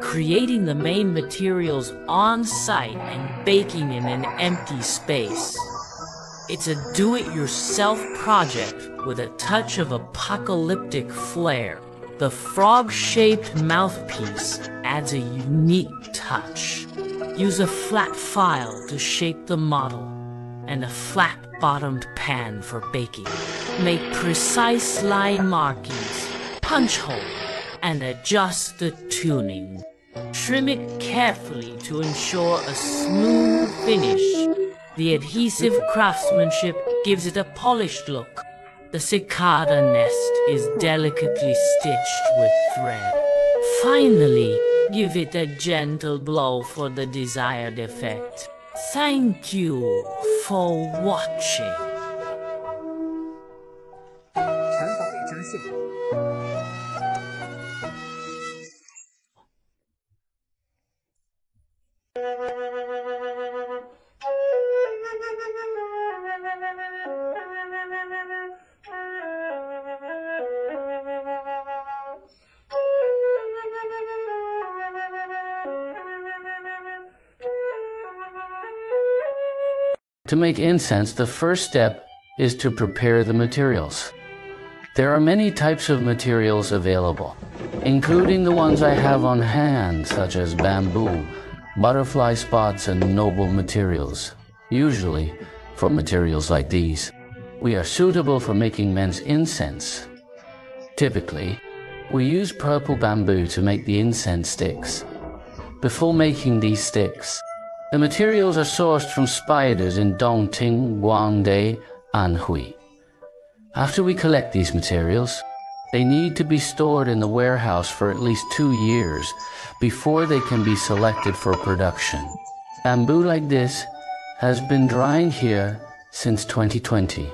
creating the main materials on site and baking in an empty space. It's a do-it-yourself project with a touch of apocalyptic flair. The frog-shaped mouthpiece adds a unique touch. Use a flat file to shape the model and a flat-bottomed pan for baking. Make precise line markings, punch hole, and adjust the tuning. Trim it carefully to ensure a smooth finish. The adhesive craftsmanship gives it a polished look. The cicada nest is delicately stitched with thread. Finally, give it a gentle blow for the desired effect. Thank you for watching. To make incense, the first step is to prepare the materials. There are many types of materials available, including the ones I have on hand, such as bamboo, butterfly spots, and noble materials. Usually, for materials like these, we are suitable for making men's incense. Typically, we use purple bamboo to make the incense sticks. Before making these sticks, the materials are sourced from spiders in Dongting, Guangdong, Anhui. After we collect these materials, they need to be stored in the warehouse for at least 2 years before they can be selected for production. Bamboo like this has been drying here since 2020.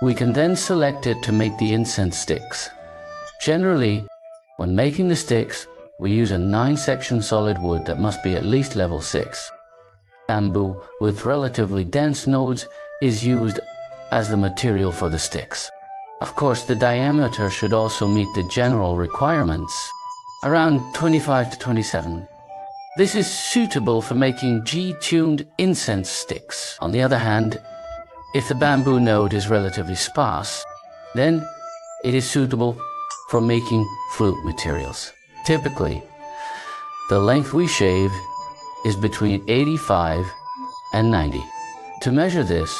We can then select it to make the incense sticks. Generally, when making the sticks, we use a 9-section solid wood that must be at least level 6. Bamboo with relatively dense nodes is used as the material for the sticks. Of course, the diameter should also meet the general requirements, around 25 to 27. This is suitable for making G-tuned incense sticks. On the other hand, if the bamboo node is relatively sparse, then it is suitable for making flute materials. Typically, the length we shave is between 85 and 90. To measure this,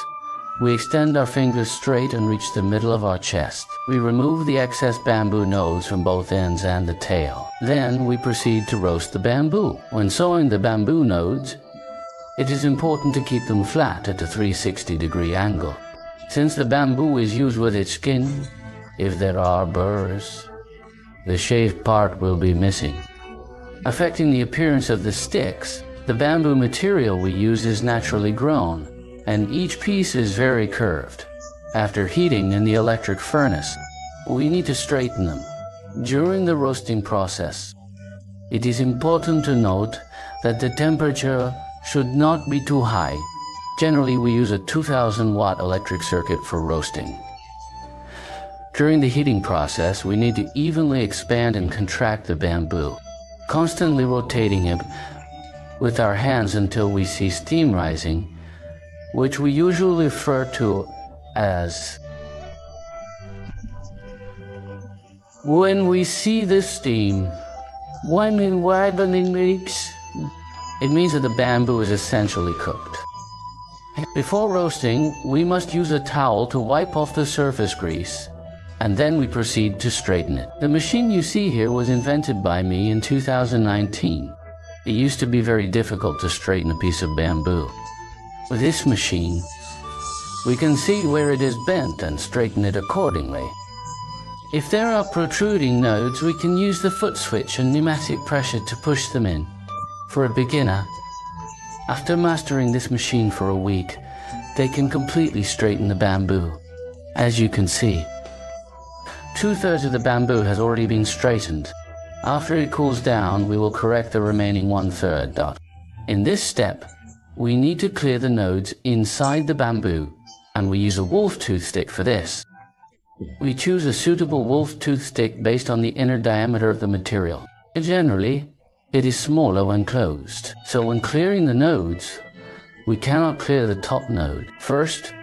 we extend our fingers straight and reach the middle of our chest. We remove the excess bamboo nodes from both ends and the tail. Then we proceed to roast the bamboo. When sewing the bamboo nodes, it is important to keep them flat at a 360-degree angle. Since the bamboo is used with its skin, if there are burrs, the shaved part will be missing. Affecting the appearance of the sticks, the bamboo material we use is naturally grown, and each piece is very curved. After heating in the electric furnace, we need to straighten them. During the roasting process, it is important to note that the temperature should not be too high. Generally, we use a 2000-watt electric circuit for roasting. During the heating process, we need to evenly expand and contract the bamboo, constantly rotating it with our hands until we see steam rising, which we usually refer to as. When we see this steam, it means that the bamboo is essentially cooked. Before roasting, we must use a towel to wipe off the surface grease, and then we proceed to straighten it. The machine you see here was invented by me in 2019. It used to be very difficult to straighten a piece of bamboo. With this machine, we can see where it is bent and straighten it accordingly. If there are protruding nodes, we can use the foot switch and pneumatic pressure to push them in. For a beginner, after mastering this machine for a week, they can completely straighten the bamboo. As you can see, 2/3 of the bamboo has already been straightened. After it cools down, we will correct the remaining 1/3. In this step, we need to clear the nodes inside the bamboo, and we use a wolf tooth stick for this. We choose a suitable wolf tooth stick based on the inner diameter of the material. Generally, It is smaller when closed, so when clearing the nodes, we cannot clear the top node. First,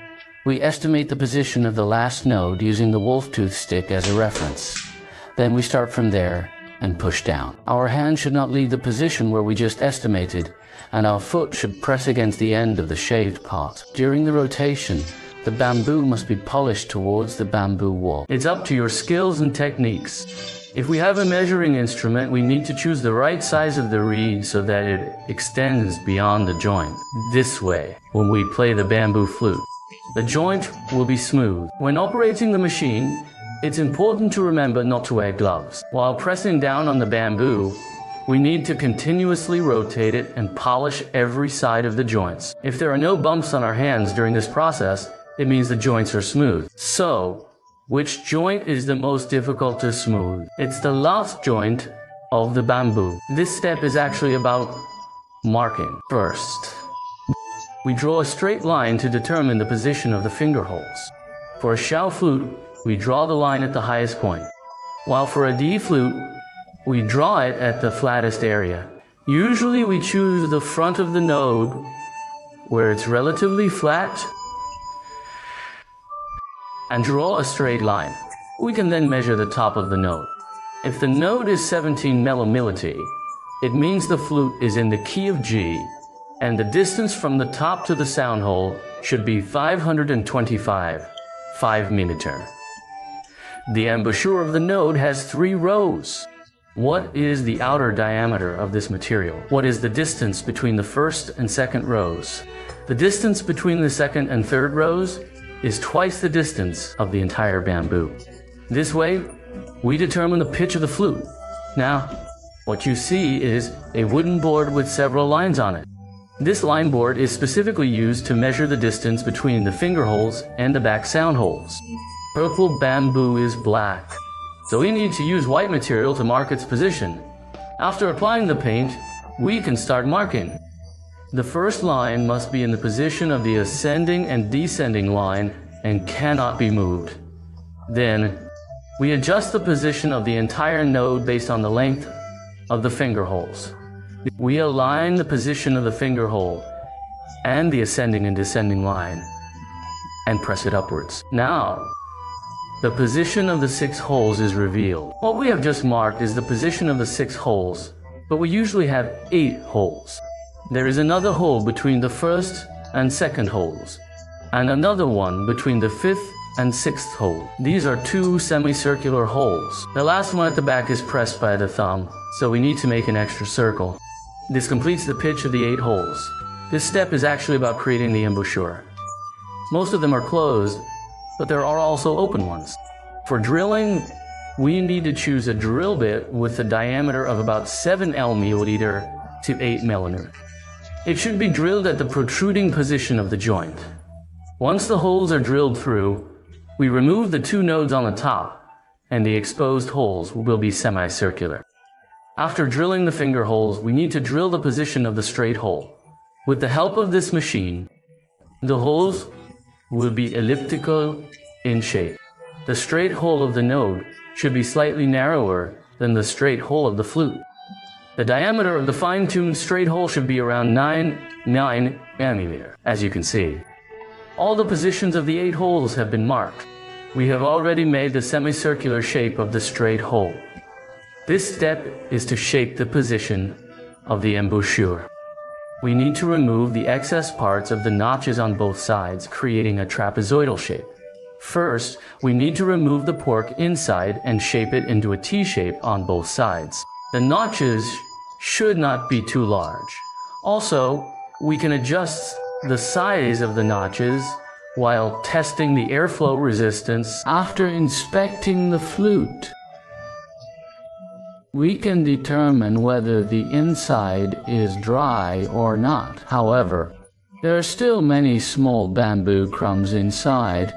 we estimate the position of the last node using the wolf tooth stick as a reference. Then we start from there and push down. Our hand should not leave the position where we just estimated, and our foot should press against the end of the shaved part. During the rotation, the bamboo must be polished towards the bamboo wall. It's up to your skills and techniques. If we have a measuring instrument, we need to choose the right size of the reed so that it extends beyond the joint. This way, when we play the bamboo flute, the joint will be smooth. When operating the machine, it's important to remember not to wear gloves. While pressing down on the bamboo, we need to continuously rotate it and polish every side of the joints. If there are no bumps on our hands during this process, it means the joints are smooth. So, which joint is the most difficult to smooth? It's the last joint of the bamboo. This step is actually about marking. First, we draw a straight line to determine the position of the finger holes. For a Xiao flute, we draw the line at the highest point, while for a D flute, we draw it at the flattest area. Usually we choose the front of the node where it's relatively flat and draw a straight line. We can then measure the top of the node. If the node is 17 milliliti, it means the flute is in the key of G, and the distance from the top to the sound hole should be 525, 5 millimeter. The embouchure of the node has 3 rows. What is the outer diameter of this material? What is the distance between the first and second rows? The distance between the second and third rows is twice the distance of the entire bamboo. This way, we determine the pitch of the flute. Now, what you see is a wooden board with several lines on it. This line board is specifically used to measure the distance between the finger holes and the back sound holes. Purple bamboo is black, so we need to use white material to mark its position. After applying the paint, we can start marking. The first line must be in the position of the ascending and descending line and cannot be moved. Then, we adjust the position of the entire node based on the length of the finger holes. We align the position of the finger hole and the ascending and descending line and press it upwards. Now, the position of the 6 holes is revealed. What we have just marked is the position of the 6 holes, but we usually have 8 holes. There is another hole between the first and second holes, and another one between the 5th and 6th hole. These are 2 semicircular holes. The last one at the back is pressed by the thumb, so we need to make an extra circle. This completes the pitch of the 8 holes. This step is actually about creating the embouchure. Most of them are closed, but there are also open ones. For drilling, we need to choose a drill bit with a diameter of about 7 milliliter to 8 millimeter. It should be drilled at the protruding position of the joint. Once the holes are drilled through, we remove the 2 nodes on the top, and the exposed holes will be semicircular. After drilling the finger holes, we need to drill the position of the straight hole. With the help of this machine, the holes will be elliptical in shape. The straight hole of the node should be slightly narrower than the straight hole of the flute. The diameter of the fine-tuned straight hole should be around 9 millimeter, as you can see. All the positions of the 8 holes have been marked. We have already made the semicircular shape of the straight hole. This step is to shape the position of the embouchure. We need to remove the excess parts of the notches on both sides, creating a trapezoidal shape. First, we need to remove the pork inside and shape it into a T shape on both sides. The notches should not be too large. Also, we can adjust the size of the notches while testing the airflow resistance. After inspecting the flute, we can determine whether the inside is dry or not. However, there are still many small bamboo crumbs inside,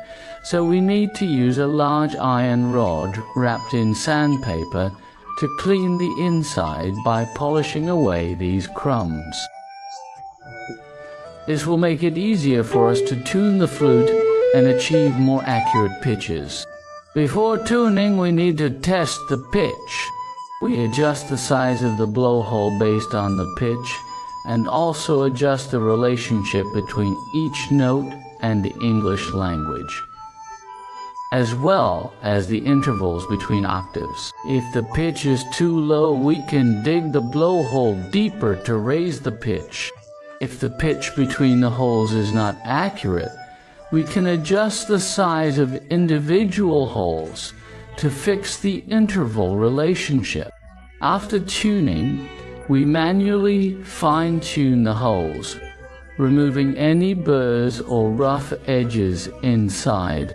so we need to use a large iron rod wrapped in sandpaper to clean the inside by polishing away these crumbs. This will make it easier for us to tune the flute and achieve more accurate pitches. Before tuning, we need to test the pitch. We adjust the size of the blowhole based on the pitch and also adjust the relationship between each note and the English language, as well as the intervals between octaves. If the pitch is too low, we can dig the blowhole deeper to raise the pitch. If the pitch between the holes is not accurate, we can adjust the size of individual holes to fix the interval relationship. After tuning, we manually fine-tune the holes, removing any burrs or rough edges inside.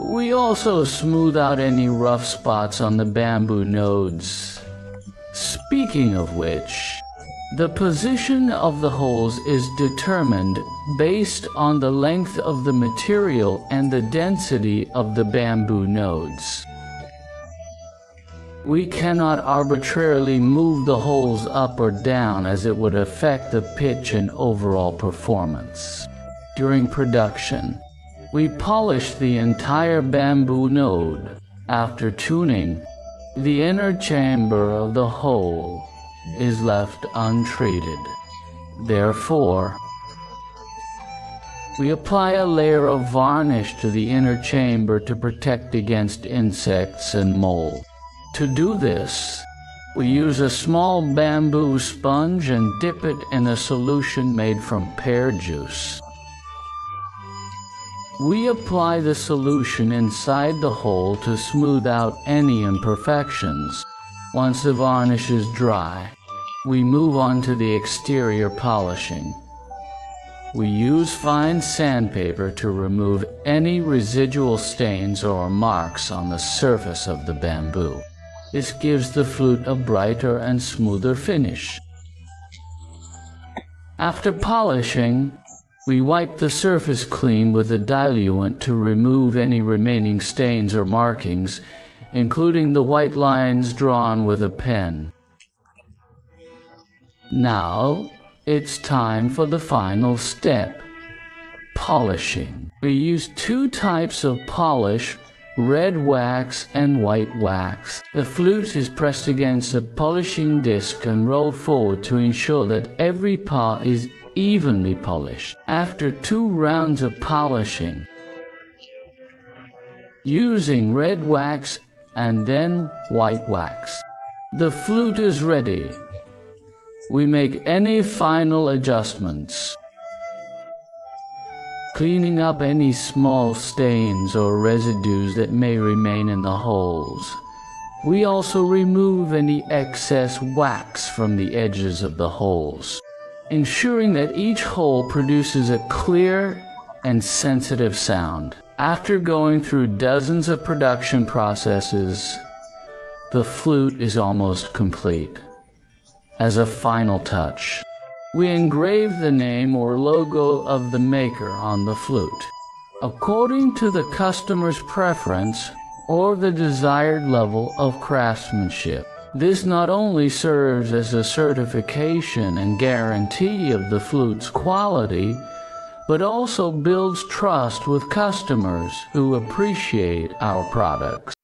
We also smooth out any rough spots on the bamboo nodes. Speaking of which, the position of the holes is determined based on the length of the material and the density of the bamboo nodes. We cannot arbitrarily move the holes up or down, as it would affect the pitch and overall performance. During production, we polish the entire bamboo node. After tuning, the inner chamber of the hole is left untreated. Therefore, we apply a layer of varnish to the inner chamber to protect against insects and mold. To do this, we use a small bamboo sponge and dip it in a solution made from pear juice. We apply the solution inside the hole to smooth out any imperfections. Once the varnish is dry, we move on to the exterior polishing. We use fine sandpaper to remove any residual stains or marks on the surface of the bamboo. This gives the flute a brighter and smoother finish. After polishing, we wipe the surface clean with a diluent to remove any remaining stains or markings, including the white lines drawn with a pen. Now, it's time for the final step, polishing. We use two types of polish, red wax and white wax. The flute is pressed against a polishing disc and rolled forward to ensure that every part is evenly polished. After 2 rounds of polishing, using red wax and then white wax, the flute is ready. We make any final adjustments, cleaning up any small stains or residues that may remain in the holes. We also remove any excess wax from the edges of the holes, ensuring that each hole produces a clear and sensitive sound. After going through dozens of production processes, the flute is almost complete. As a final touch, we engrave the name or logo of the maker on the flute, according to the customer's preference or the desired level of craftsmanship. This not only serves as a certification and guarantee of the flute's quality, but also builds trust with customers who appreciate our products.